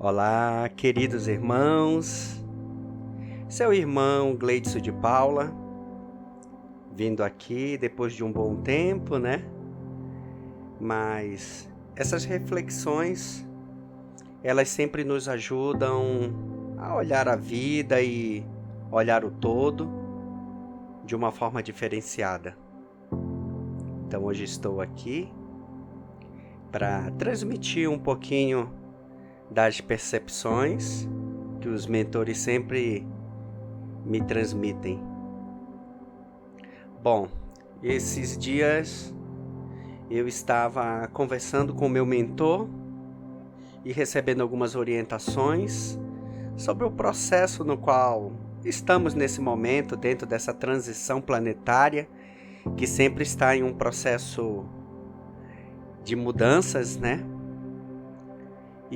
Olá, queridos irmãos, seu irmão Gleidson de Paula, vindo aqui depois de um bom tempo, né? Mas essas reflexões, elas sempre nos ajudam a olhar a vida e olhar o todo de uma forma diferenciada. Então hoje estou aqui para transmitir um pouquinho das percepções que os mentores sempre me transmitem. Bom, esses dias eu estava conversando com o meu mentor e recebendo algumas orientações sobre o processo no qual estamos nesse momento, dentro dessa transição planetária, que sempre está em um processo de mudanças, né?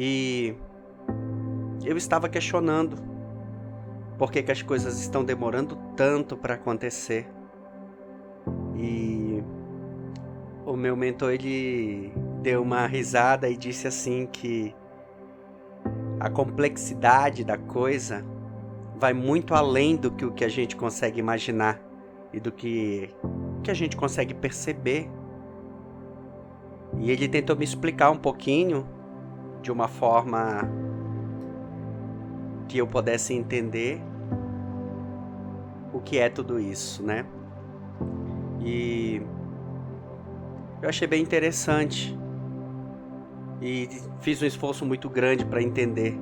E eu estava questionando por que as coisas estão demorando tanto para acontecer. E o meu mentor, ele deu uma risada e disse assim que a complexidade da coisa vai muito além do que o que a gente consegue imaginar e do que a gente consegue perceber. E ele tentou me explicar um pouquinho de uma forma que eu pudesse entender o que é tudo isso, né? E eu achei bem interessante e fiz um esforço muito grande para entender,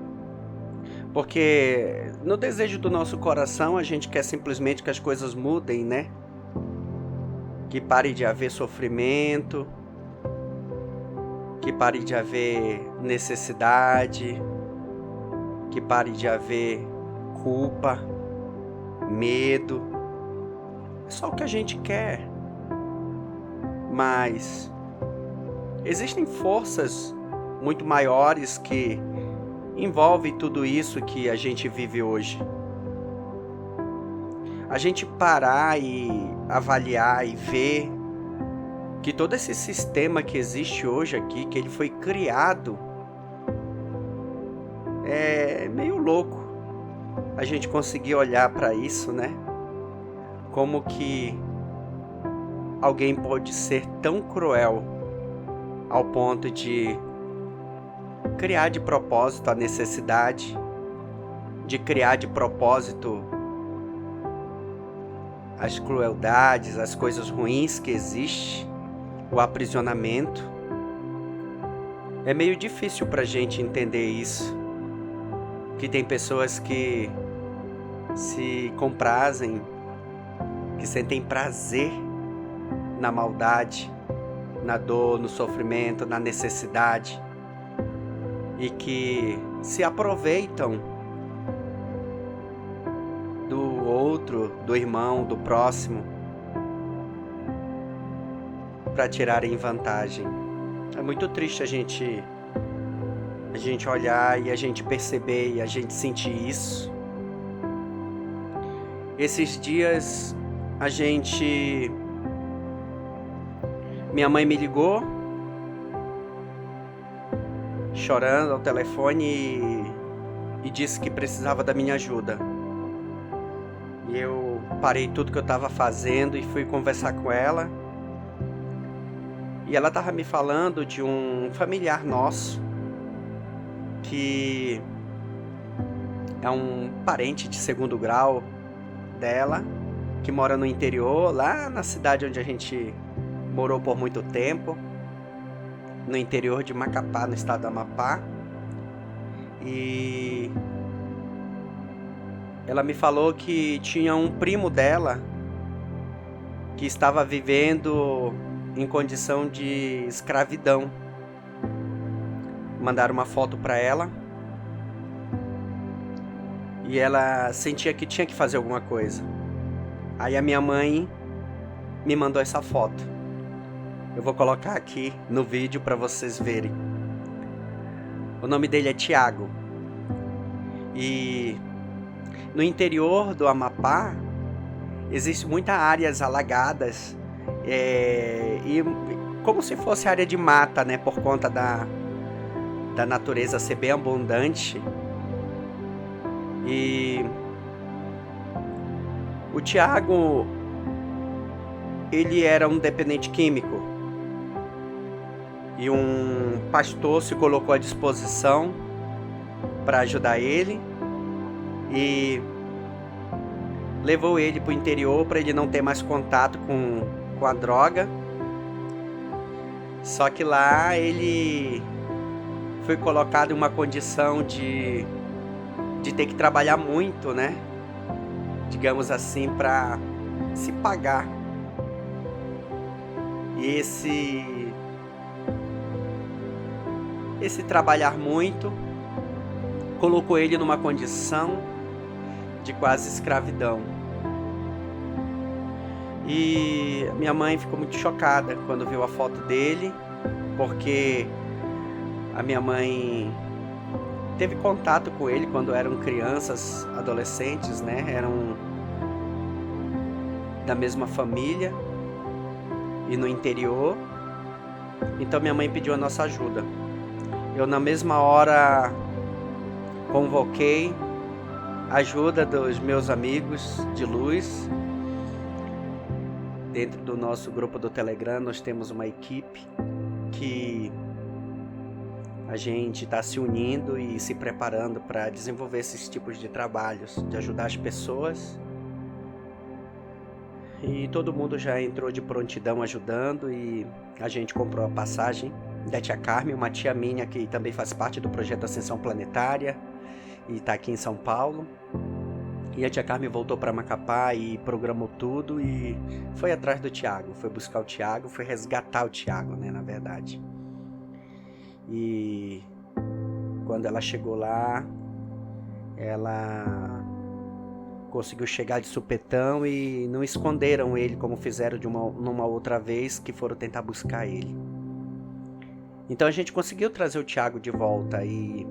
porque no desejo do nosso coração a gente quer simplesmente que as coisas mudem, né? Que pare de haver sofrimento, que pare de haver necessidade, que pare de haver culpa, medo. É só o que a gente quer. Mas existem forças muito maiores que envolvem tudo isso que a gente vive hoje. A gente parar e avaliar e ver que todo esse sistema que existe hoje aqui, que ele foi criado, é meio louco a gente conseguir olhar para isso, né? Como que alguém pode ser tão cruel ao ponto de criar de propósito a necessidade, de criar de propósito as crueldades, as coisas ruins que existem, o aprisionamento. É meio difícil pra gente entender isso, que tem pessoas que se comprazem, que sentem prazer na maldade, na dor, no sofrimento, na necessidade, e que se aproveitam do outro, do irmão, do próximo, para tirarem vantagem. É muito triste a gente olhar e a gente perceber e a gente sentir isso. Esses dias minha mãe me ligou chorando ao telefone e disse que precisava da minha ajuda. E eu parei tudo que eu estava fazendo e fui conversar com ela. E ela estava me falando de um familiar nosso que é um parente de segundo grau dela, que mora no interior, lá na cidade onde a gente morou por muito tempo, no interior de Macapá, no estado do Amapá. E ela me falou que tinha um primo dela que estava vivendo em condição de escravidão. Mandaram uma foto para ela e ela sentia que tinha que fazer alguma coisa. Aí a minha mãe me mandou essa foto. Eu vou colocar aqui no vídeo para vocês verem. O nome dele é Tiago. E no interior do Amapá existem muitas áreas alagadas, e como se fosse área de mata, né, por conta da natureza ser bem abundante. E o Tiago, ele era um dependente químico. E um pastor se colocou à disposição para ajudar ele e levou ele para o interior para ele não ter mais contato com a droga. Só que lá ele foi colocado em uma condição de ter que trabalhar muito, né? Digamos assim, para se pagar. E esse trabalhar muito colocou ele numa condição de quase escravidão. E minha mãe ficou muito chocada quando viu a foto dele, porque a minha mãe teve contato com ele quando eram crianças, adolescentes, né? Eram da mesma família e no interior. Então minha mãe pediu a nossa ajuda. Eu na mesma hora convoquei a ajuda dos meus amigos de luz. Dentro do nosso grupo do Telegram nós temos uma equipe que a gente está se unindo e se preparando para desenvolver esses tipos de trabalhos, de ajudar as pessoas. E todo mundo já entrou de prontidão ajudando, e a gente comprou a passagem da tia Carmen, uma tia minha que também faz parte do projeto Ascensão Planetária e está aqui em São Paulo. E a tia Carmen voltou para Macapá e programou tudo e foi atrás do Tiago, foi buscar o Tiago, foi resgatar o Tiago, né, na verdade. E quando ela chegou lá, ela conseguiu chegar de supetão e não esconderam ele como fizeram numa outra vez que foram tentar buscar ele. Então a gente conseguiu trazer o Tiago de volta e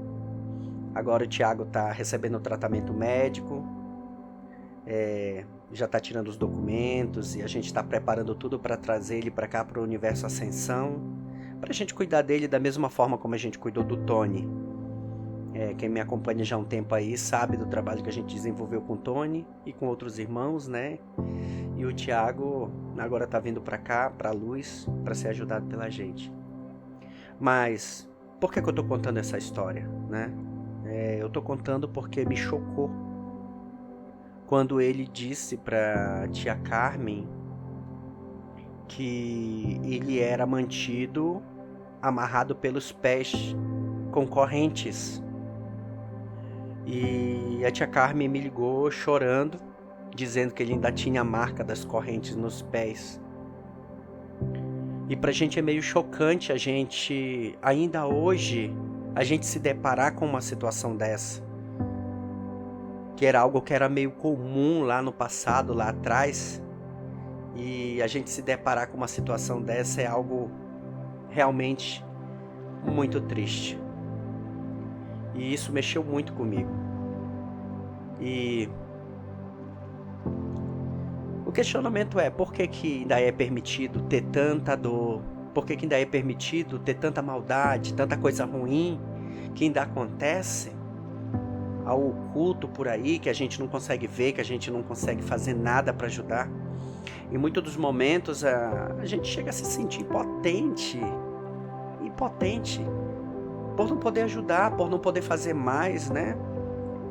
agora o Tiago está recebendo tratamento médico, já está tirando os documentos e a gente está preparando tudo para trazer ele para cá, para o Universo Ascensão, para a gente cuidar dele da mesma forma como a gente cuidou do Tony. Quem me acompanha já há um tempo aí sabe do trabalho que a gente desenvolveu com o Tony e com outros irmãos, né? E o Tiago agora está vindo para cá, para a luz, para ser ajudado pela gente. Mas por que eu estou contando essa história, né? Eu estou contando porque me chocou quando ele disse para tia Carmen que ele era mantido amarrado pelos pés com correntes. E a tia Carmen me ligou chorando, dizendo que ele ainda tinha a marca das correntes nos pés. E pra gente é meio chocante a gente, ainda hoje, a gente se deparar com uma situação dessa. Que era algo que era meio comum lá no passado, lá atrás. E a gente se deparar com uma situação dessa é algo realmente muito triste. E isso mexeu muito comigo. E o questionamento é, por que ainda é permitido ter tanta dor? Por que ainda é permitido ter tanta maldade, tanta coisa ruim que ainda acontece ao oculto por aí, que a gente não consegue ver, que a gente não consegue fazer nada para ajudar? Em muitos dos momentos a gente chega a se sentir impotente por não poder ajudar, por não poder fazer mais, né?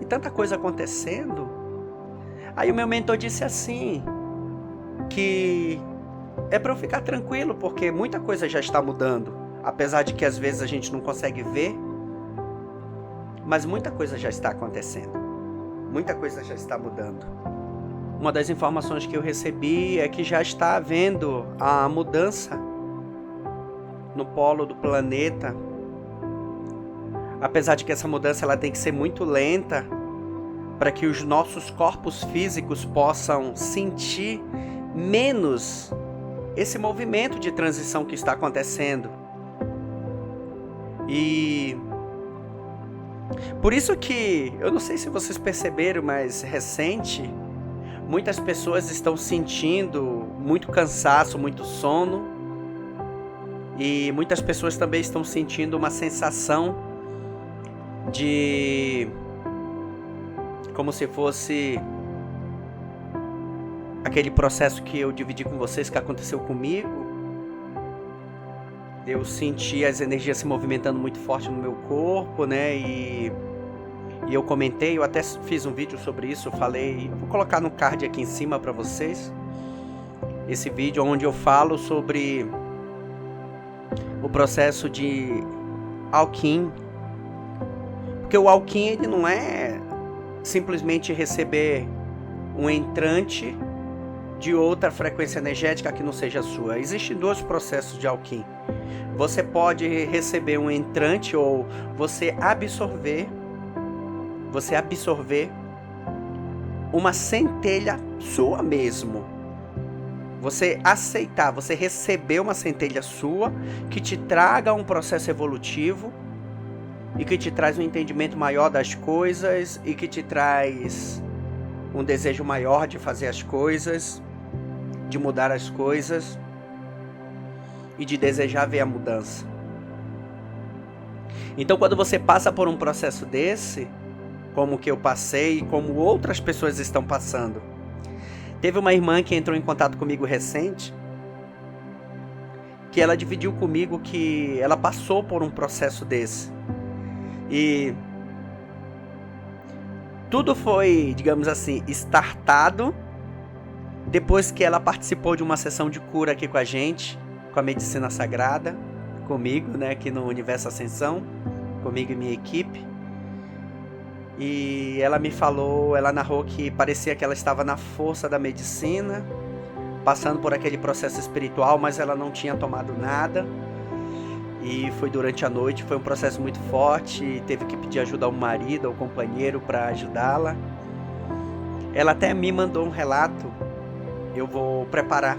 E tanta coisa acontecendo. Aí o meu mentor disse assim, que é para eu ficar tranquilo, porque muita coisa já está mudando, apesar de que às vezes a gente não consegue ver, mas muita coisa já está acontecendo, muita coisa já está mudando. Uma das informações que eu recebi é que já está havendo a mudança no polo do planeta, apesar de que essa mudança ela tem que ser muito lenta para que os nossos corpos físicos possam sentir menos esse movimento de transição que está acontecendo. E por isso que, eu não sei se vocês perceberam, mas recente, muitas pessoas estão sentindo muito cansaço, muito sono, e muitas pessoas também estão sentindo uma sensação de como se fosse aquele processo que eu dividi com vocês, que aconteceu comigo. Eu senti as energias se movimentando muito forte no meu corpo, né? E eu comentei, eu até fiz um vídeo sobre isso, eu falei, eu vou colocar no card aqui em cima para vocês, esse vídeo onde eu falo sobre o processo de Alquim. Porque o Alquim, ele não é simplesmente receber um entrante de outra frequência energética que não seja a sua. Existem dois processos de Alquim. Você pode receber um entrante ou você absorver uma centelha sua mesmo. Você aceitar, você receber uma centelha sua que te traga um processo evolutivo e que te traz um entendimento maior das coisas e que te traz um desejo maior de fazer as coisas, de mudar as coisas e de desejar ver a mudança. Então, quando você passa por um processo desse, como que eu passei e como outras pessoas estão passando. Teve uma irmã que entrou em contato comigo recente, que ela dividiu comigo que ela passou por um processo desse. E tudo foi, digamos assim, startado depois que ela participou de uma sessão de cura aqui com a gente, com a Medicina Sagrada, comigo, né, aqui no Universo Ascensão, comigo e minha equipe. E ela me falou, ela narrou que parecia que ela estava na força da medicina, passando por aquele processo espiritual, mas ela não tinha tomado nada. E foi durante a noite, foi um processo muito forte, teve que pedir ajuda ao marido, ao companheiro para ajudá-la. Ela até me mandou um relato, eu vou preparar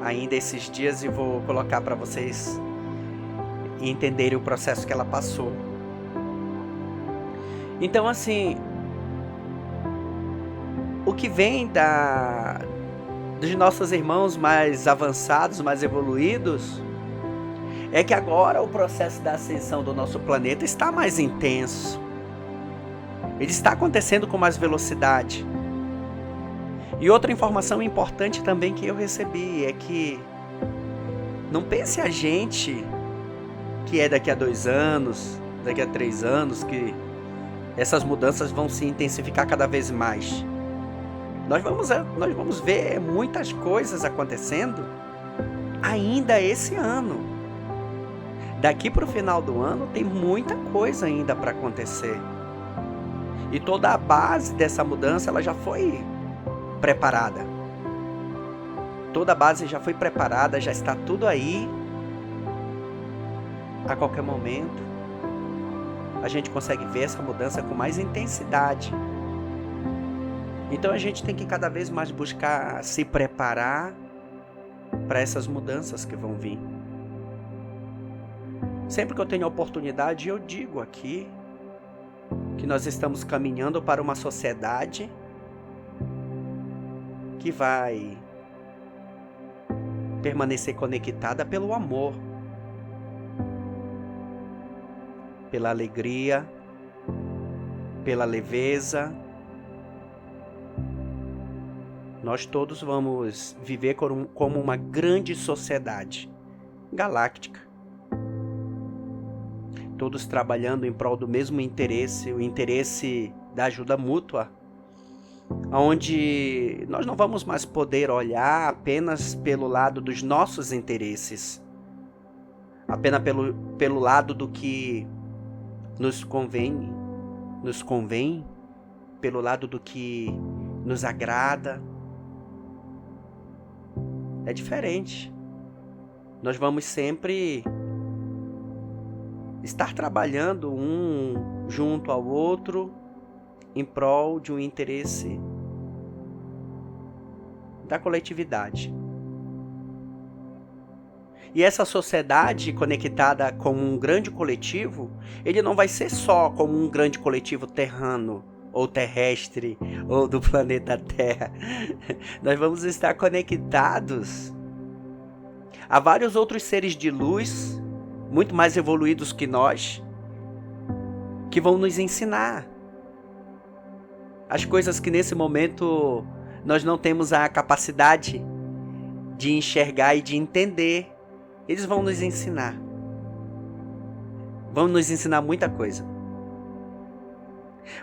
ainda esses dias e vou colocar para vocês entenderem o processo que ela passou. Então, assim, o que vem dos nossos irmãos mais avançados, mais evoluídos, é que agora o processo da ascensão do nosso planeta está mais intenso. Ele está acontecendo com mais velocidade. E outra informação importante também que eu recebi é que não pense a gente que é daqui a 2 anos, daqui a 3 anos, que essas mudanças vão se intensificar cada vez mais. Nós vamos ver muitas coisas acontecendo ainda esse ano. Daqui para o final do ano tem muita coisa ainda para acontecer. E toda a base dessa mudança ela já foi preparada. Toda a base já foi preparada, já está tudo aí. A qualquer momento a gente consegue ver essa mudança com mais intensidade. Então a gente tem que cada vez mais buscar se preparar para essas mudanças que vão vir. Sempre que eu tenho a oportunidade, eu digo aqui que nós estamos caminhando para uma sociedade que vai permanecer conectada pelo amor, pela alegria, pela leveza. Nós todos vamos viver como uma grande sociedade galáctica. Todos trabalhando em prol do mesmo interesse, o interesse da ajuda mútua, onde nós não vamos mais poder olhar apenas pelo lado dos nossos interesses, apenas pelo lado do que nos convém, pelo lado do que nos agrada. É diferente. Nós vamos sempre estar trabalhando um junto ao outro em prol de um interesse da coletividade. E essa sociedade conectada com um grande coletivo, ele não vai ser só como um grande coletivo terrano, ou terrestre, ou do planeta Terra. Nós vamos estar conectados a vários outros seres de luz, muito mais evoluídos que nós, que vão nos ensinar as coisas que nesse momento nós não temos a capacidade de enxergar e de entender. Eles vão nos ensinar. Vão nos ensinar muita coisa.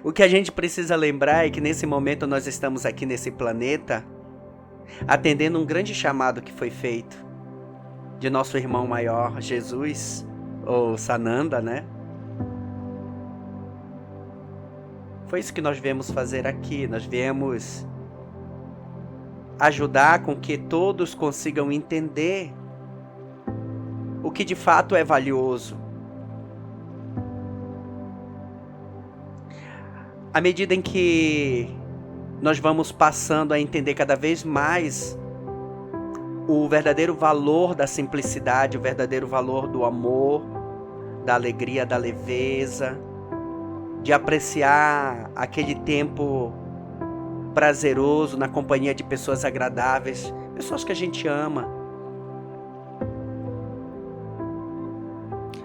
O que a gente precisa lembrar é que nesse momento nós estamos aqui nesse planeta atendendo um grande chamado que foi feito de nosso irmão maior, Jesus, ou Sananda, né? Foi isso que nós viemos fazer aqui. Nós viemos ajudar com que todos consigam entender o que de fato é valioso. À medida em que nós vamos passando a entender cada vez mais o verdadeiro valor da simplicidade, o verdadeiro valor do amor, da alegria, da leveza, de apreciar aquele tempo prazeroso na companhia de pessoas agradáveis, pessoas que a gente ama.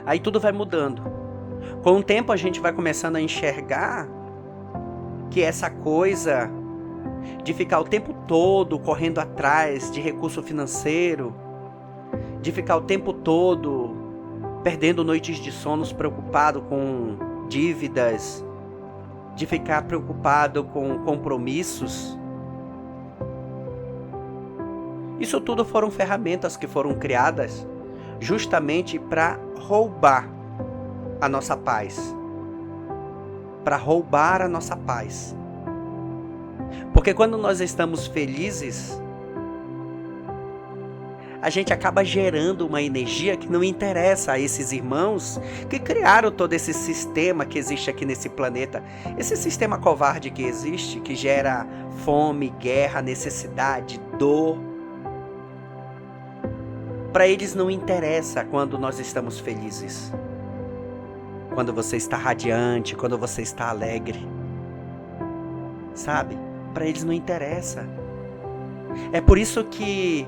Aí tudo vai mudando. Com o tempo a gente vai começando a enxergar que essa coisa de ficar o tempo todo correndo atrás de recurso financeiro, de ficar o tempo todo perdendo noites de sono preocupado com dívidas, de ficar preocupado com compromissos, isso tudo foram ferramentas que foram criadas justamente para roubar a nossa paz. Para roubar a nossa paz. Porque quando nós estamos felizes, a gente acaba gerando uma energia que não interessa a esses irmãos que criaram todo esse sistema que existe aqui nesse planeta. Esse sistema covarde que existe, que gera fome, guerra, necessidade, dor. Para eles não interessa quando nós estamos felizes. Quando você está radiante, quando você está alegre. Sabe? Para eles não interessa. É por isso que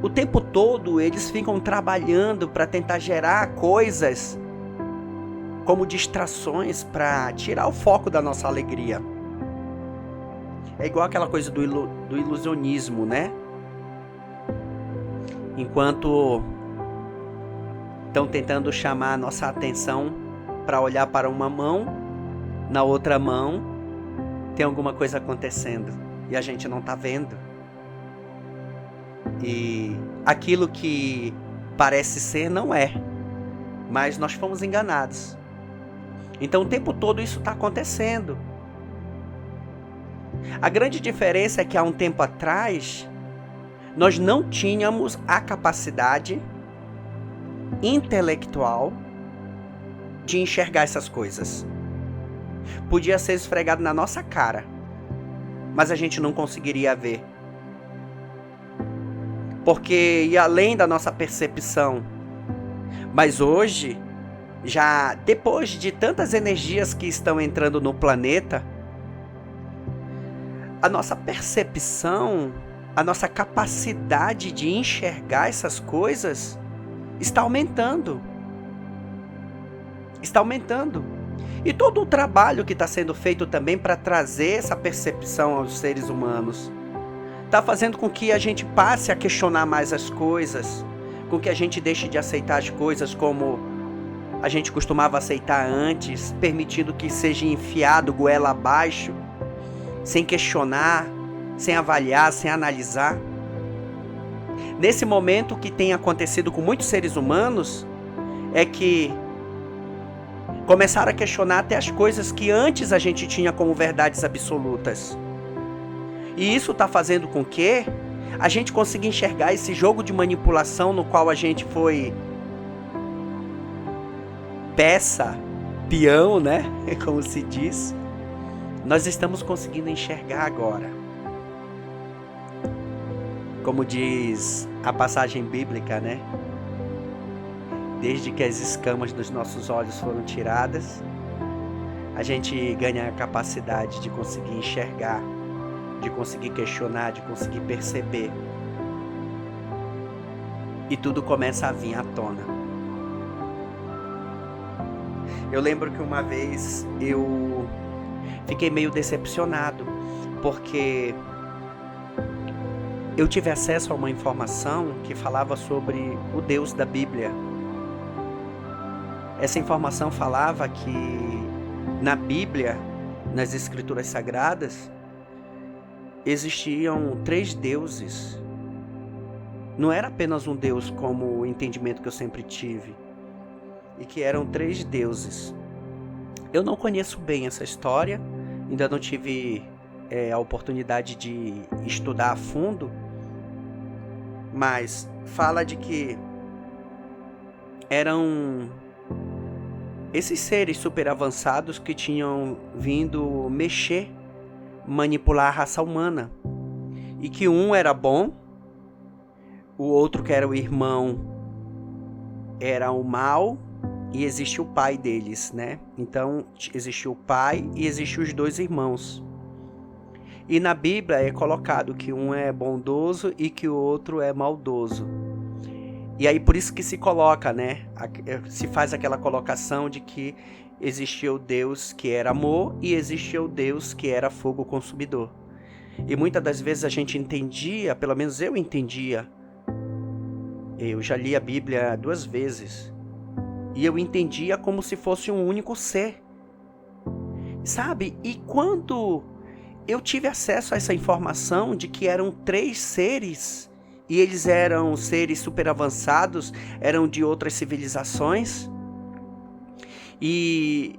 o tempo todo eles ficam trabalhando para tentar gerar coisas como distrações para tirar o foco da nossa alegria. É igual aquela coisa do ilusionismo, né? Enquanto estão tentando chamar a nossa atenção para olhar para uma mão, na outra mão tem alguma coisa acontecendo e a gente não está vendo. E aquilo que parece ser não é, mas nós fomos enganados. Então o tempo todo isso está acontecendo. A grande diferença é que há um tempo atrás nós não tínhamos a capacidade intelectual de enxergar essas coisas. Podia ser esfregado na nossa cara, mas a gente não conseguiria ver. Porque ia além da nossa percepção. Mas hoje, já depois de tantas energias que estão entrando no planeta, a nossa percepção, a nossa capacidade de enxergar essas coisas está aumentando. Está aumentando. E todo o trabalho que está sendo feito também para trazer essa percepção aos seres humanos está fazendo com que a gente passe a questionar mais as coisas, com que a gente deixe de aceitar as coisas como a gente costumava aceitar antes, permitindo que seja enfiado goela abaixo, sem questionar, sem avaliar, sem analisar. Nesse momento, o que tem acontecido com muitos seres humanos é que começaram a questionar até as coisas que antes a gente tinha como verdades absolutas. E isso está fazendo com que a gente consiga enxergar esse jogo de manipulação no qual a gente foi peça, peão, né? Como se diz. Nós estamos conseguindo enxergar agora. Como diz a passagem bíblica, né? Desde que as escamas dos nossos olhos foram tiradas, a gente ganha a capacidade de conseguir enxergar, de conseguir questionar, de conseguir perceber. E tudo começa a vir à tona. Eu lembro que uma vez eu fiquei meio decepcionado, porque eu tive acesso a uma informação que falava sobre o Deus da Bíblia. Essa informação falava que na Bíblia, nas Escrituras Sagradas, existiam 3 deuses. Não era apenas um Deus como o entendimento que eu sempre tive, e que eram 3 deuses. Eu não conheço bem essa história, ainda não tive a oportunidade de estudar a fundo, mas fala de que eram esses seres super avançados que tinham vindo mexer, manipular a raça humana, e que um era bom, o outro, que era o irmão, era o mal, e existe o pai deles, né? Então existe o pai e existe os 2 irmãos. E na Bíblia é colocado que um é bondoso e que o outro é maldoso. E aí por isso que se coloca, né? Se faz aquela colocação de que existia o Deus que era amor e existia o Deus que era fogo consumidor. E muitas das vezes a gente entendia, pelo menos eu entendia, eu já li a Bíblia 2 vezes, e eu entendia como se fosse um único ser, sabe? E quando eu tive acesso a essa informação de que eram 3 seres, e eles eram seres super avançados, eram de outras civilizações, e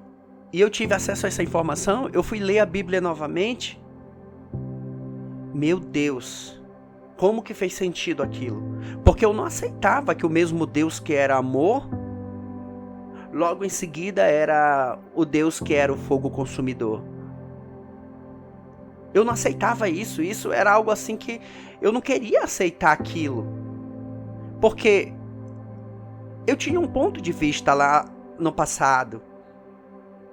eu tive acesso a essa informação, eu fui ler a Bíblia novamente. Meu Deus, como que fez sentido aquilo? Porque eu não aceitava que o mesmo Deus que era amor, logo em seguida era o Deus que era o fogo consumidor. Eu não aceitava isso. Isso era algo assim que eu não queria aceitar aquilo. Porque eu tinha um ponto de vista lá no passado.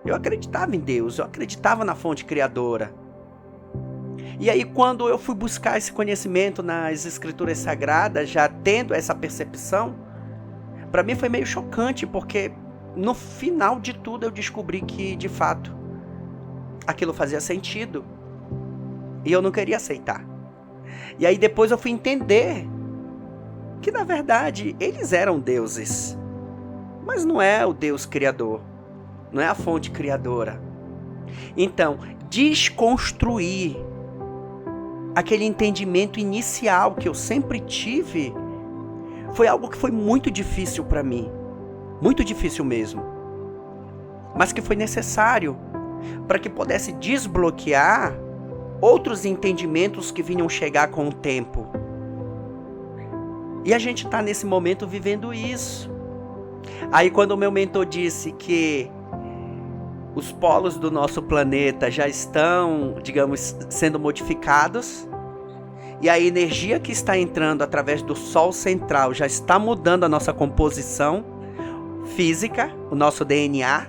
Eu acreditava em Deus, eu acreditava na fonte criadora. E aí quando eu fui buscar esse conhecimento nas Escrituras Sagradas, já tendo essa percepção, para mim foi meio chocante, porque no final de tudo eu descobri que, de fato, aquilo fazia sentido. E eu não queria aceitar. E aí depois eu fui entender que, na verdade, eles eram deuses. Mas não é o Deus criador. Não é a fonte criadora. Então, desconstruir aquele entendimento inicial que eu sempre tive foi algo que foi muito difícil para mim. Muito difícil mesmo. Mas que foi necessário para que pudesse desbloquear outros entendimentos que vinham chegar com o tempo. E a gente está nesse momento vivendo isso. Aí quando o meu mentor disse que os polos do nosso planeta já estão, digamos, sendo modificados, e a energia que está entrando através do Sol central já está mudando a nossa composição física, o nosso DNA,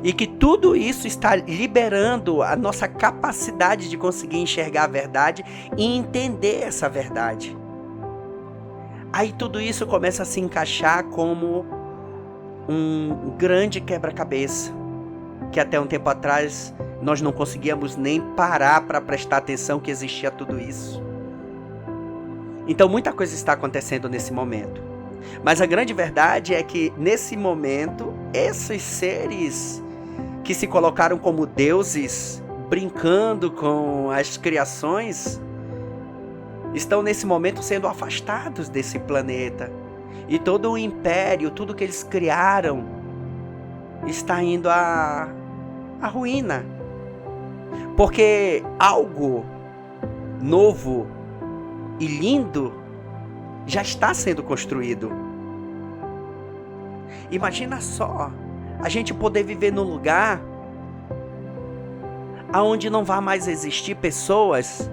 e que tudo isso está liberando a nossa capacidade de conseguir enxergar a verdade e entender essa verdade. Aí tudo isso começa a se encaixar como um grande quebra-cabeça, que até um tempo atrás nós não conseguíamos nem parar para prestar atenção que existia tudo isso. Então muita coisa está acontecendo nesse momento. Mas a grande verdade é que nesse momento, esses seres que se colocaram como deuses, brincando com as criações, estão nesse momento sendo afastados desse planeta. E todo o império, tudo que eles criaram, está indo à ruína. Porque algo novo e lindo já está sendo construído. Imagina só, a gente poder viver num lugar onde não vai mais existir pessoas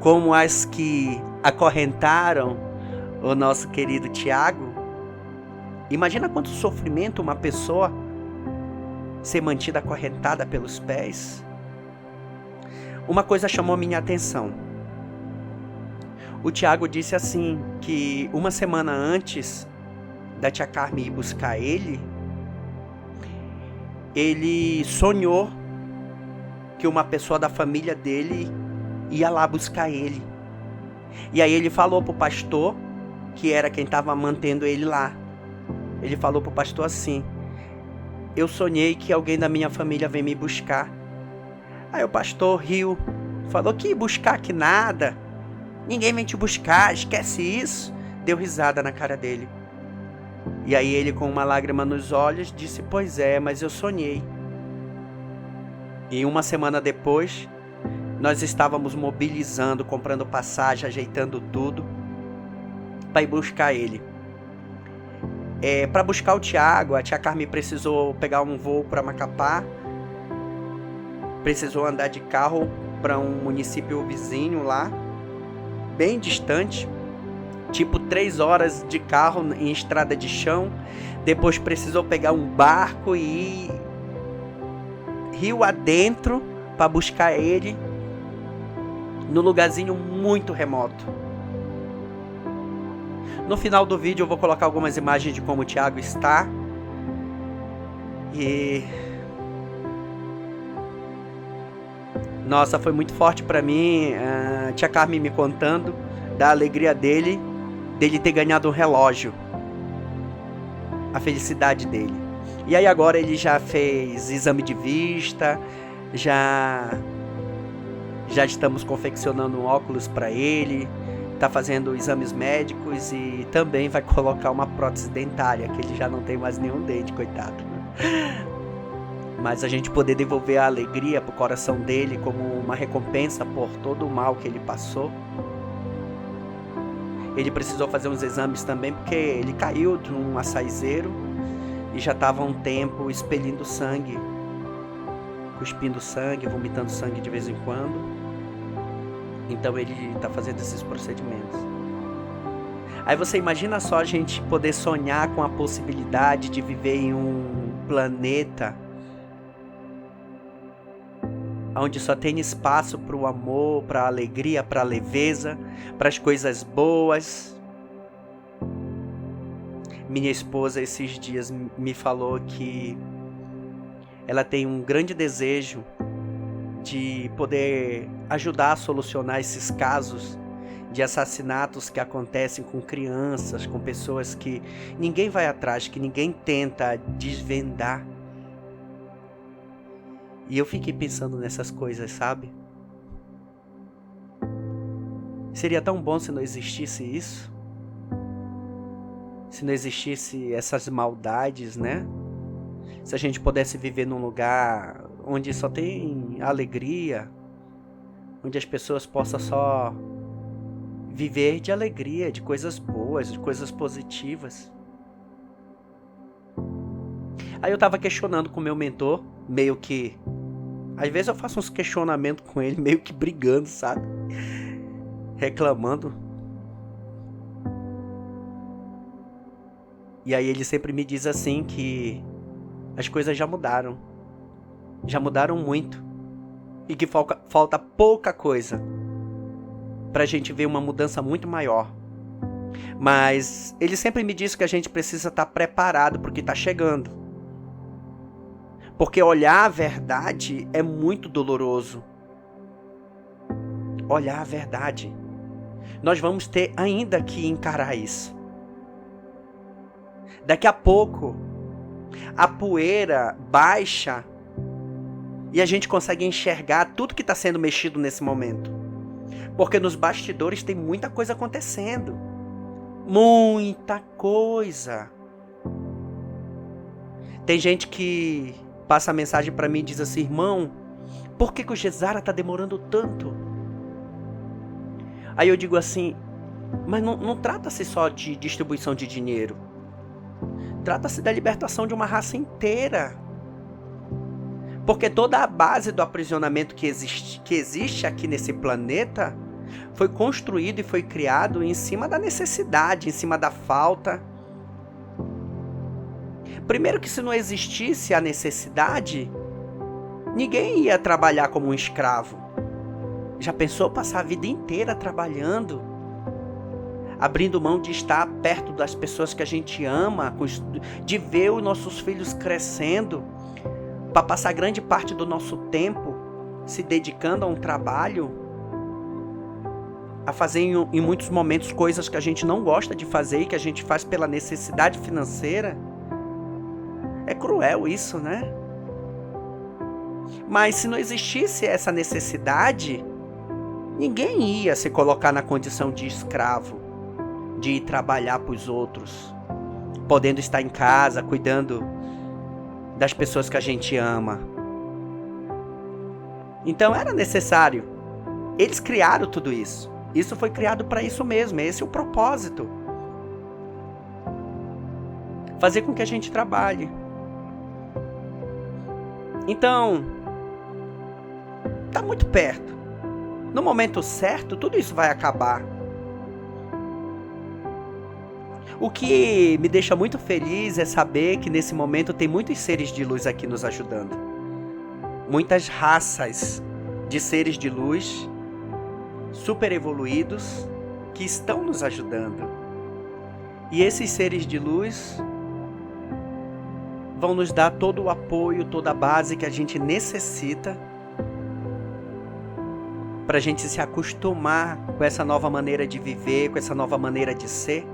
como as que acorrentaram o nosso querido Tiago. Imagina quanto sofrimento uma pessoa ser mantida acorrentada pelos pés. Uma coisa chamou minha atenção. O Tiago disse assim, que uma semana antes da tia Carmen ir buscar ele, ele sonhou que uma pessoa da família dele ia lá buscar ele. E aí ele falou pro pastor, que era quem estava mantendo ele lá. Ele falou pro pastor assim: eu sonhei que alguém da minha família vem me buscar. Aí o pastor riu, falou: que buscar que nada, ninguém vem te buscar, esquece isso. Deu risada na cara dele. E aí ele, com uma lágrima nos olhos, disse: pois é, mas eu sonhei. E uma semana depois, nós estávamos mobilizando, comprando passagem, ajeitando tudo para ir buscar ele. Para buscar o Tiago, a tia Carmen precisou pegar um voo para Macapá, precisou andar de carro para um município vizinho lá, bem distante, tipo 3 horas de carro em estrada de chão. Depois precisou pegar um barco e ir rio adentro para buscar ele no lugarzinho muito remoto. No final do vídeo eu vou colocar algumas imagens de como o Tiago está. E nossa, foi muito forte para mim, a tia Carmen me contando da alegria dele ter ganhado um relógio, a felicidade dele. E aí agora ele já fez exame de vista, já estamos confeccionando um óculos para ele, tá fazendo exames médicos e também vai colocar uma prótese dentária, que ele já não tem mais nenhum dente, coitado. Mas a gente poder devolver a alegria pro coração dele como uma recompensa por todo o mal que ele passou. Ele precisou fazer uns exames também porque ele caiu de um açaizeiro e já estava há um tempo expelindo sangue, cuspindo sangue, vomitando sangue de vez em quando. Então ele está fazendo esses procedimentos. Aí você imagina só a gente poder sonhar com a possibilidade de viver em um planeta onde só tem espaço para o amor, para a alegria, para a leveza, para as coisas boas. Minha esposa esses dias me falou que ela tem um grande desejo de poder ajudar a solucionar esses casos de assassinatos que acontecem com crianças, com pessoas que ninguém vai atrás, que ninguém tenta desvendar. E eu fiquei pensando nessas coisas, sabe? Seria tão bom se não existisse isso. Se não existisse essas maldades, né? Se a gente pudesse viver num lugar onde só tem alegria, onde as pessoas possam só viver de alegria, de coisas boas, de coisas positivas. Aí eu tava questionando com o meu mentor, meio que... Às vezes eu faço uns questionamentos com ele, meio que brigando, sabe? Reclamando. E aí ele sempre me diz assim que as coisas já mudaram. Já mudaram muito. E que falta pouca coisa pra gente ver uma mudança muito maior. Mas ele sempre me diz que a gente precisa estar preparado porque tá chegando. Porque olhar a verdade é muito doloroso. Olhar a verdade. Nós vamos ter ainda que encarar isso. Daqui a pouco, a poeira baixa e a gente consegue enxergar tudo que está sendo mexido nesse momento. Porque nos bastidores tem muita coisa acontecendo. Muita coisa. Tem gente que passa mensagem para mim e diz assim: irmão, por que o Gesara está demorando tanto? Aí eu digo assim, mas não trata-se só de distribuição de dinheiro. Trata-se da libertação de uma raça inteira. Porque toda a base do aprisionamento que existe aqui nesse planeta foi construído e foi criado em cima da necessidade, em cima da falta. Primeiro que se não existisse a necessidade, ninguém ia trabalhar como um escravo. Já pensou passar a vida inteira trabalhando? Abrindo mão de estar perto das pessoas que a gente ama, de ver os nossos filhos crescendo, para passar grande parte do nosso tempo se dedicando a um trabalho, a fazer em muitos momentos coisas que a gente não gosta de fazer e que a gente faz pela necessidade financeira. É cruel isso, né? Mas se não existisse essa necessidade, ninguém ia se colocar na condição de escravo, de ir trabalhar para os outros, podendo estar em casa, cuidando das pessoas que a gente ama. Então era necessário. Eles criaram tudo isso. Isso foi criado para isso mesmo. Esse é o propósito. Fazer com que a gente trabalhe. Então, tá muito perto. No momento certo, tudo isso vai acabar. O que me deixa muito feliz é saber que nesse momento tem muitos seres de luz aqui nos ajudando. Muitas raças de seres de luz super evoluídos que estão nos ajudando. E esses seres de luz vão nos dar todo o apoio, toda a base que a gente necessita para a gente se acostumar com essa nova maneira de viver, com essa nova maneira de ser,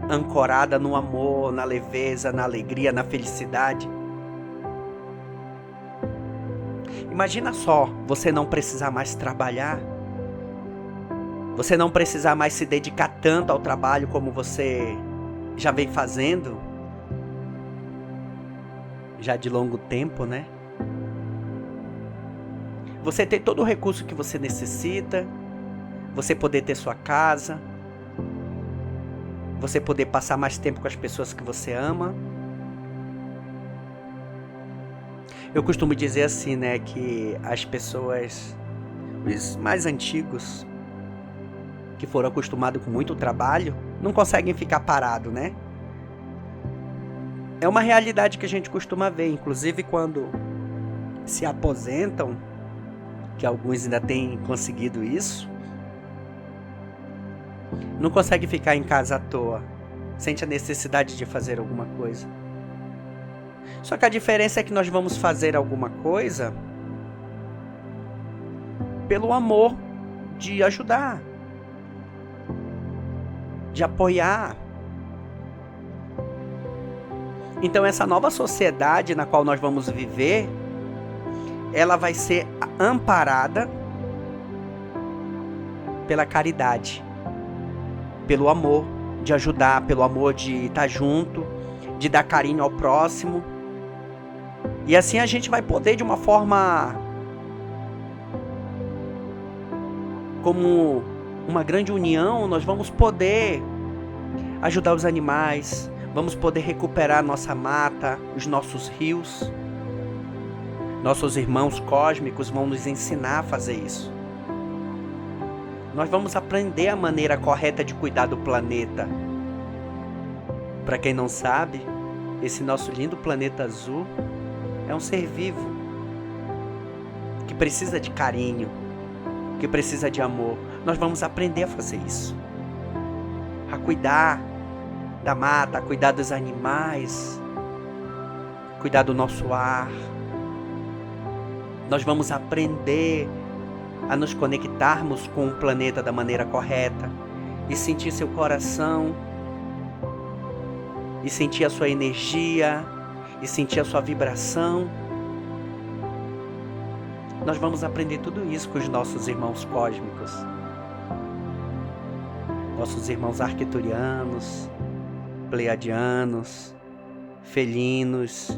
ancorada no amor, na leveza, na alegria, na felicidade. Imagina só, você não precisar mais trabalhar, você não precisar mais se dedicar tanto ao trabalho como você já vem fazendo, já de longo tempo, né? Você ter todo o recurso que você necessita, você poder ter sua casa, você poder passar mais tempo com as pessoas que você ama. Eu costumo dizer assim, né, que as pessoas, os mais antigos, que foram acostumados com muito trabalho, não conseguem ficar parados, né? É uma realidade que a gente costuma ver, inclusive quando se aposentam, que alguns ainda têm conseguido isso, não consegue ficar em casa à toa, sente a necessidade de fazer alguma coisa. Só que a diferença é que nós vamos fazer alguma coisa pelo amor de ajudar, de apoiar. Então essa nova sociedade na qual nós vamos viver, ela vai ser amparada pela caridade, pelo amor de ajudar, pelo amor de estar junto, de dar carinho ao próximo. E assim a gente vai poder, de uma forma como uma grande união, nós vamos poder ajudar os animais, vamos poder recuperar nossa mata, os nossos rios. Nossos irmãos cósmicos vão nos ensinar a fazer isso. Nós vamos aprender a maneira correta de cuidar do planeta. Para quem não sabe, esse nosso lindo planeta azul é um ser vivo que precisa de carinho, que precisa de amor. Nós vamos aprender a fazer isso, a cuidar da mata, a cuidar dos animais, cuidar do nosso ar. Nós vamos aprender a nos conectarmos com o planeta da maneira correta e sentir seu coração, e sentir a sua energia, e sentir a sua vibração. Nós vamos aprender tudo isso com os nossos irmãos cósmicos, nossos irmãos arcturianos, pleiadianos, felinos,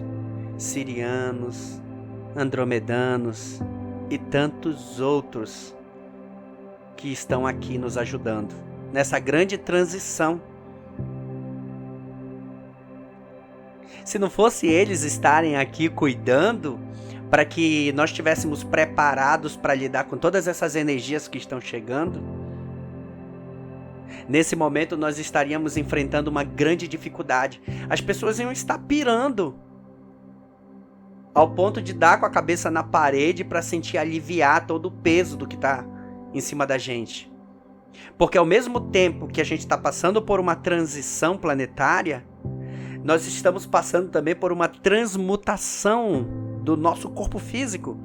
sirianos, andromedanos e tantos outros que estão aqui nos ajudando nessa grande transição. Se não fosse eles estarem aqui cuidando para que nós estivéssemos preparados para lidar com todas essas energias que estão chegando, nesse momento nós estaríamos enfrentando uma grande dificuldade. As pessoas iam estar pirando ao ponto de dar com a cabeça na parede para sentir aliviar todo o peso do que está em cima da gente. Porque ao mesmo tempo que a gente está passando por uma transição planetária, Nós estamos passando também por uma transmutação do nosso corpo físico.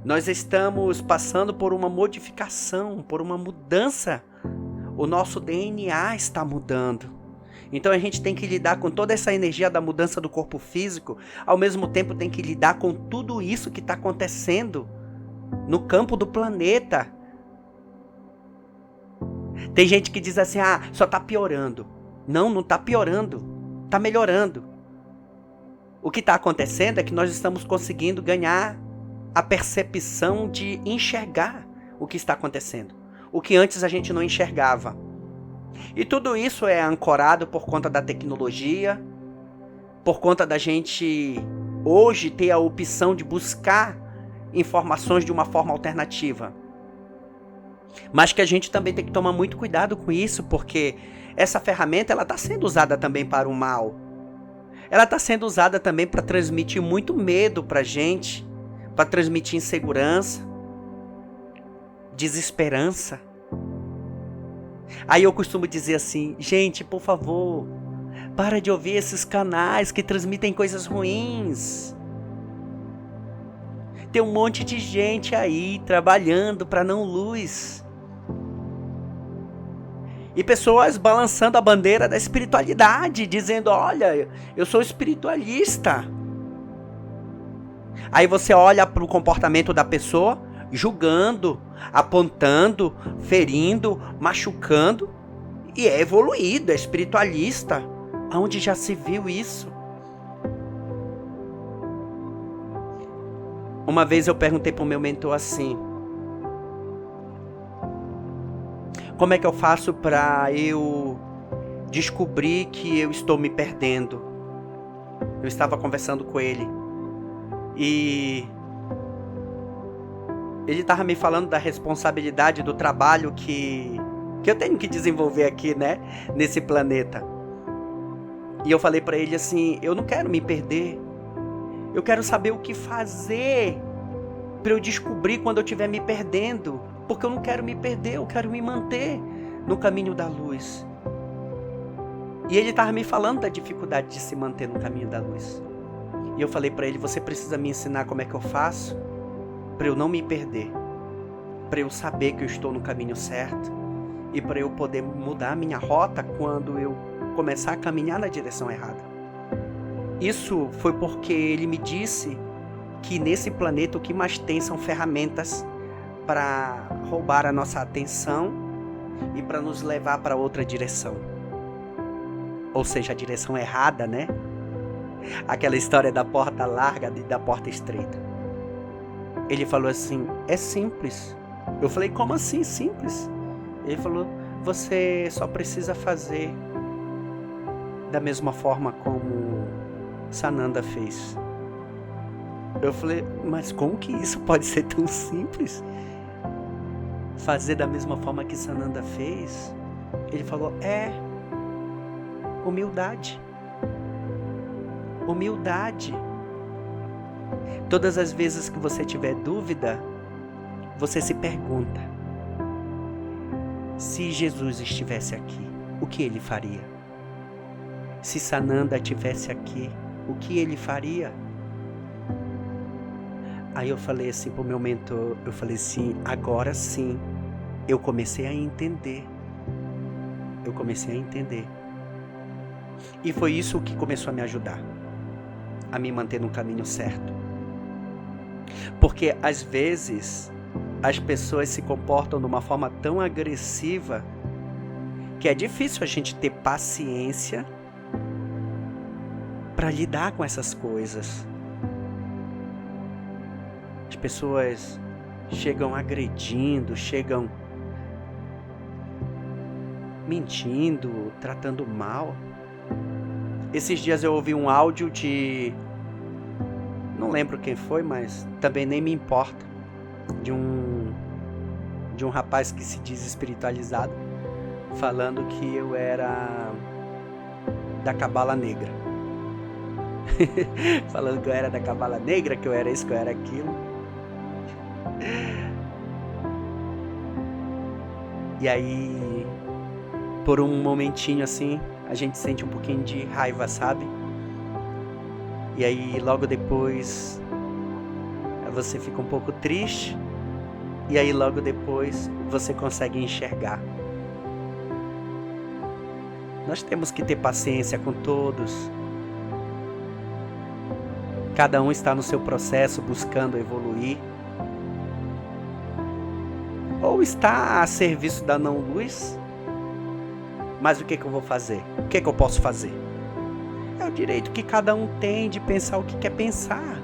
Nós estamos passando por uma modificação, por uma mudança. O nosso DNA está mudando. Então a gente tem que lidar com toda essa energia da mudança do corpo físico, ao mesmo tempo tem que lidar com tudo isso que está acontecendo no campo do planeta. Tem gente que diz assim, só está piorando. Não está piorando, está melhorando. O que está acontecendo é que nós estamos conseguindo ganhar a percepção de enxergar o que está acontecendo, o que antes a gente não enxergava. E tudo isso é ancorado por conta da tecnologia, por conta da gente hoje ter a opção de buscar informações de uma forma alternativa. Mas que a gente também tem que tomar muito cuidado com isso, porque essa ferramenta ela está sendo usada também para o mal. Ela está sendo usada também para transmitir muito medo para a gente, para transmitir insegurança, desesperança. Aí eu costumo dizer assim, gente, por favor, para de ouvir esses canais que transmitem coisas ruins. Tem um monte de gente aí trabalhando para não luz. E pessoas balançando a bandeira da espiritualidade, dizendo, olha, eu sou espiritualista. Aí você olha para o comportamento da pessoa, julgando, apontando, ferindo, machucando, e é evoluído, é espiritualista. Aonde já se viu isso? Uma vez eu perguntei para o meu mentor assim, como é que eu faço para eu descobrir que eu estou me perdendo? Eu estava conversando com ele e ele estava me falando da responsabilidade do trabalho que eu tenho que desenvolver aqui, né, nesse planeta. E eu falei para ele assim, eu não quero me perder. Eu quero saber o que fazer para eu descobrir quando eu estiver me perdendo. Porque eu não quero me perder, eu quero me manter no caminho da luz. E ele estava me falando da dificuldade de se manter no caminho da luz. E eu falei para ele, você precisa me ensinar como é que eu faço para eu não me perder. Para eu saber que eu estou no caminho certo. E para eu poder mudar a minha rota quando eu começar a caminhar na direção errada. Isso foi porque ele me disse que nesse planeta o que mais tem são ferramentas para roubar a nossa atenção e para nos levar para outra direção. Ou seja, a direção errada, né? Aquela história da porta larga e da porta estreita. Ele falou assim, é simples. Eu falei, como assim simples? Ele falou, você só precisa fazer da mesma forma como Sananda fez. Eu falei, mas como que isso pode ser tão simples? Fazer da mesma forma que Sananda fez? Ele falou, humildade. Humildade. Todas as vezes que você tiver dúvida, você se pergunta, se Jesus estivesse aqui, o que ele faria? Se Sananda estivesse aqui, o que ele faria? Aí eu falei assim pro meu mentor, eu falei assim, agora sim, eu comecei a entender. Eu comecei a entender. E foi isso que começou a me ajudar, a me manter no caminho certo. Porque às vezes as pessoas se comportam de uma forma tão agressiva que é difícil a gente ter paciência para lidar com essas coisas. As pessoas chegam agredindo, chegam mentindo, tratando mal. Esses dias eu ouvi um áudio de... não lembro quem foi, mas também nem me importa. De um rapaz que se diz espiritualizado, falando que eu era da Cabala Negra. Falando que eu era da Cabala Negra, que eu era isso, que eu era aquilo. E aí, por um momentinho assim, a gente sente um pouquinho de raiva, sabe? E aí logo depois você fica um pouco triste. E aí logo depois você consegue enxergar. Nós temos que ter paciência com todos. Cada um está no seu processo buscando evoluir. Ou está a serviço da não-luz. Mas o que eu vou fazer? O que eu posso fazer? É o direito que cada um tem de pensar o que quer pensar.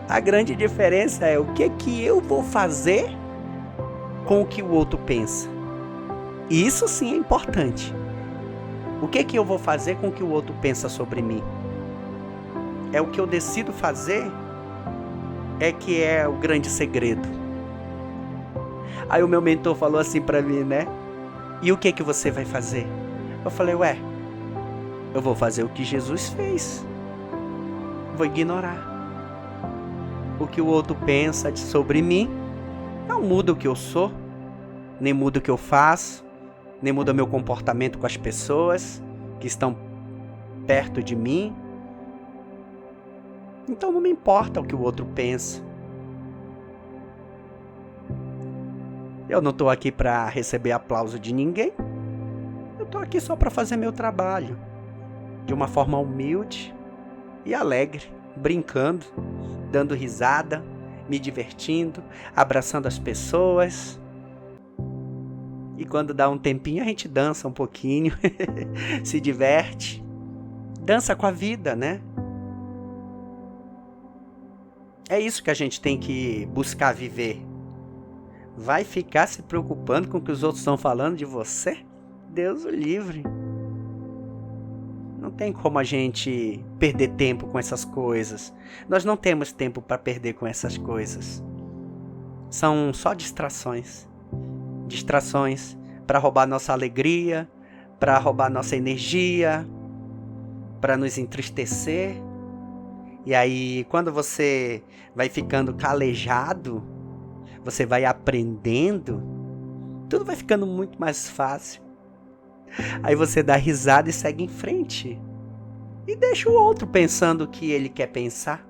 A grande diferença é o que eu vou fazer com o que o outro pensa. E isso sim é importante. O que eu vou fazer com o que o outro pensa sobre mim? É o que eu decido fazer, é que é o grande segredo. Aí o meu mentor falou assim pra mim, né? E o que você vai fazer? Eu falei, eu vou fazer o que Jesus fez. Vou ignorar. O que o outro pensa sobre mim não muda o que eu sou, nem muda o que eu faço, nem muda meu comportamento com as pessoas que estão perto de mim. Então não me importa o que o outro pensa. Eu não estou aqui para receber aplauso de ninguém. Eu estou aqui só para fazer meu trabalho, de uma forma humilde e alegre, brincando, dando risada, me divertindo, abraçando as pessoas. E quando dá um tempinho a gente dança um pouquinho, se diverte, dança com a vida, né? É isso que a gente tem que buscar viver. Vai ficar se preocupando com o que os outros estão falando de você? Deus o livre. Não tem como a gente perder tempo com essas coisas. Nós não temos tempo para perder com essas coisas. São só distrações. Distrações para roubar nossa alegria, para roubar nossa energia, para nos entristecer. E aí, quando você vai ficando calejado, você vai aprendendo, tudo vai ficando muito mais fácil. Aí você dá risada e segue em frente. E deixa o outro pensando o que ele quer pensar,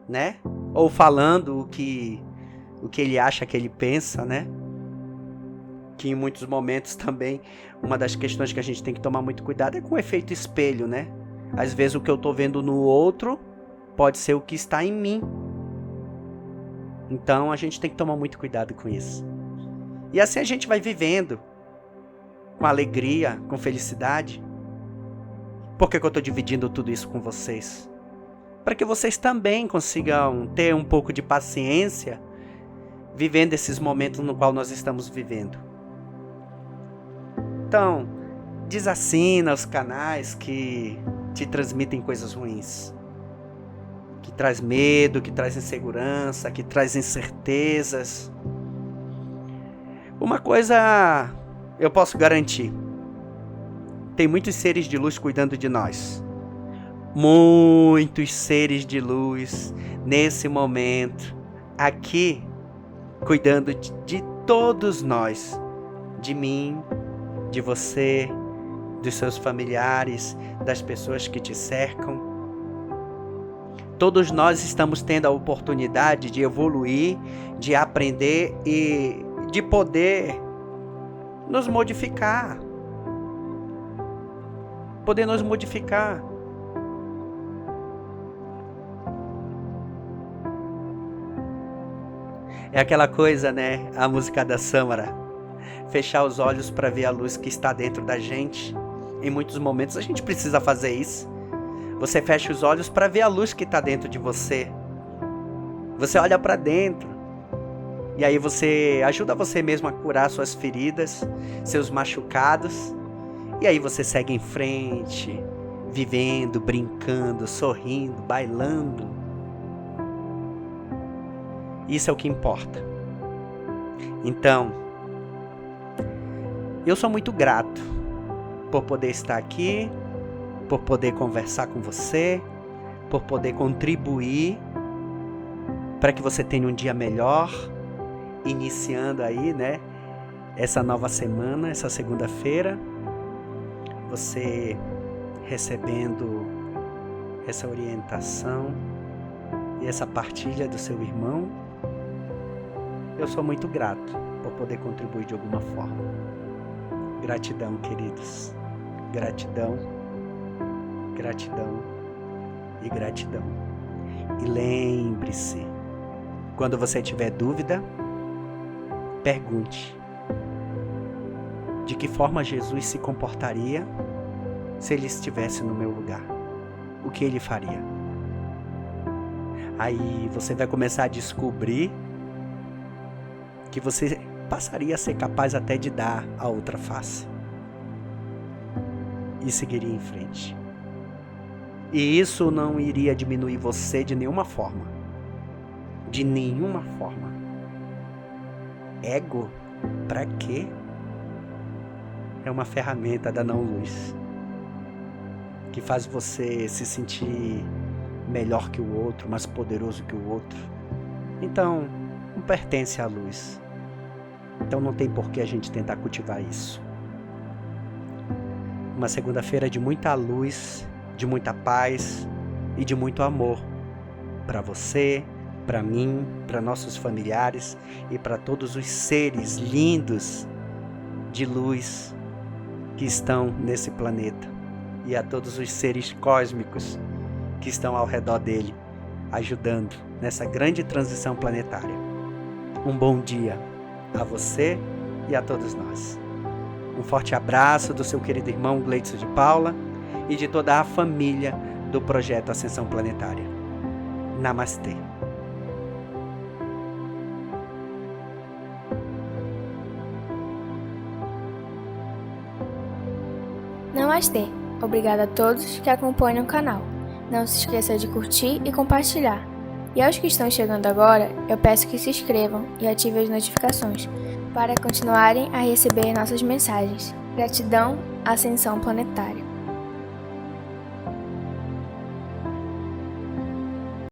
né? Ou falando o que ele acha que ele pensa, né? Que em muitos momentos também, uma das questões que a gente tem que tomar muito cuidado é com o efeito espelho, né? Às vezes o que eu tô vendo no outro pode ser o que está em mim. Então a gente tem que tomar muito cuidado com isso. E assim a gente vai vivendo com alegria, com felicidade. Por que eu estou dividindo tudo isso com vocês? Para que vocês também consigam ter um pouco de paciência vivendo esses momentos no qual nós estamos vivendo. Então, desassina os canais que te transmitem coisas ruins, que traz medo, que traz insegurança, que traz incertezas. Uma coisa eu posso garantir: tem muitos seres de luz cuidando de nós. Muitos seres de luz nesse momento, aqui, cuidando de todos nós, de mim, de você, dos seus familiares, das pessoas que te cercam. Todos nós estamos tendo a oportunidade de evoluir, de aprender e de poder nos modificar. Poder nos modificar. É aquela coisa, né? A música da Samara. Fechar os olhos para ver a luz que está dentro da gente. Em muitos momentos a gente precisa fazer isso. Você fecha os olhos para ver a luz que está dentro de você. Você olha para dentro. E aí você ajuda você mesmo a curar suas feridas, seus machucados. E aí você segue em frente, vivendo, brincando, sorrindo, bailando. Isso é o que importa. Então, eu sou muito grato por poder estar aqui, por poder conversar com você, por poder contribuir para que você tenha um dia melhor, iniciando aí, né, essa nova semana, essa segunda-feira. você recebendo essa orientação e essa partilha do seu irmão, eu sou muito grato por poder contribuir de alguma forma. Gratidão, queridos. Gratidão, gratidão e gratidão. E lembre-se, quando você tiver dúvida, pergunte de que forma Jesus se comportaria se ele estivesse no meu lugar. O que ele faria? Aí você vai começar a descobrir que você passaria a ser capaz até de dar a outra face e seguiria em frente. E isso não iria diminuir você de nenhuma forma. De nenhuma forma. Ego, pra quê? É uma ferramenta da não-luz que faz você se sentir melhor que o outro, mais poderoso que o outro. Então, não pertence à luz. Então não tem por que a gente tentar cultivar isso. Uma segunda-feira de muita luz, de muita paz e de muito amor para você, para mim, para nossos familiares e para todos os seres lindos de luz que estão nesse planeta e a todos os seres cósmicos que estão ao redor dele, ajudando nessa grande transição planetária. Um bom dia a você e a todos nós. Um forte abraço do seu querido irmão Gleidson de Paula e de toda a família do Projeto Ascensão Planetária. Namastê. Namastê. Obrigada a todos que acompanham o canal. Não se esqueça de curtir e compartilhar. E aos que estão chegando agora, eu peço que se inscrevam e ativem as notificações para continuarem a receber nossas mensagens. Gratidão, Ascensão Planetária.